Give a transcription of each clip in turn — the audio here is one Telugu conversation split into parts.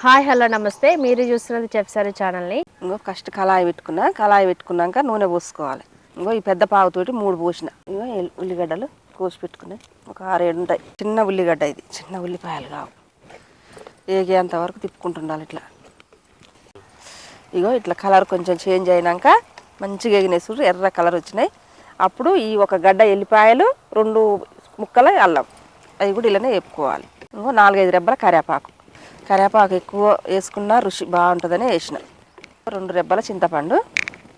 హాయ్ హలో నమస్తే. మీరు చూస్తున్నది చెప్సారి ఛానల్ని. ఇంకో ఫస్ట్ కళాయి పెట్టుకున్నా. కళాయి పెట్టుకున్నాక నూనె పోసుకోవాలి. ఇంకో ఈ పెద్ద పావుతోటి 3 పోసిన. ఇంకో ఉల్లిగడ్డలు కోసి పెట్టుకున్నాయి. ఒక 6-7 ఉంటాయి. చిన్న ఉల్లిగడ్డ, ఇది చిన్న ఉల్లిపాయలు కావు. ఏగేంత వరకు తిప్పుకుంటుండాలి ఇట్లా. ఇగో ఇట్లా కలర్ కొంచెం చేంజ్ అయినాక మంచిగా ఎగినాయి చూడు, ఎర్ర కలర్ వచ్చినాయి. అప్పుడు ఈ ఒక గడ్డ ఎల్లిపాయలు, 2 ముక్కల అల్లం, అవి కూడా ఇలానే వేపుకోవాలి. ఇంకో 4-5 రెబ్బల కరివేపాకు. కరివేపాకు ఎక్కువ వేసుకున్న రుచి బాగుంటుందని వేసిన. 2 రెబ్బల చింతపండు,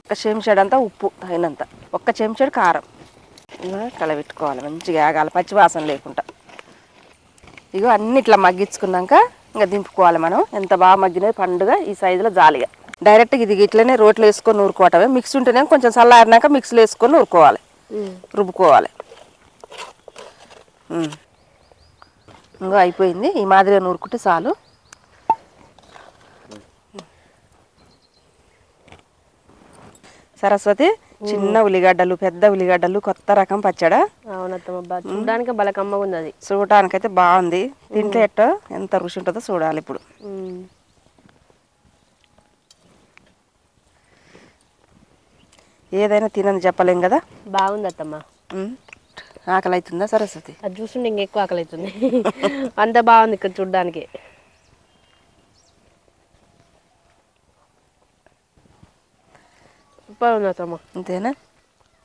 ఒక చెంచాడంతా ఉప్పు తగినంత, 1 చెంచాడు కారం. ఇంకా కలబెట్టుకోవాలి, మంచిగా ఆగాలి పచ్చివాసన లేకుండా. ఇగో అన్ని ఇట్లా మగ్గించుకున్నాక ఇంకా దింపుకోవాలి. మనం ఎంత బాగా మగ్గినది పండుగ ఈ సైజులో జాలిగా. డైరెక్ట్గా ఇది ఇట్లనే రోట్లో వేసుకొని నూరుకోవటమే. మిక్సీ ఉంటేనే కొంచెం చల్లారినాక మిక్సీలో వేసుకొని నూరుకోవాలి, రుబ్బుకోవాలి. ఇంకో అయిపోయింది. ఈ మాదిరిగా నూరుకుంటే చాలు. సరస్వతి, చిన్న ఉల్లిగడ్డలు, పెద్ద ఉల్లిగడ్డలు, కొత్త రకం పచ్చడా. అవునత్తమ్మ, చూడడానికి భలే కమ్మగా ఉంది. అది చూడటానికైతే బాగుంది. తింటే ఎంత రుచి ఉంటుందో చూడాలి ఇప్పుడు. ఏదైనా తినని చెప్పలేం కదా. బాగుంది అత్తమ్మ. ఆకలి అవుతుందా సరస్వతి? అది చూస్తుంటే ఇంకెక్కువ ఆకలి అవుతుంది. అంత బాగుంది ఇక్కడ చూడడానికి. బాగుంది అత్తమ్మ. అంతేనా?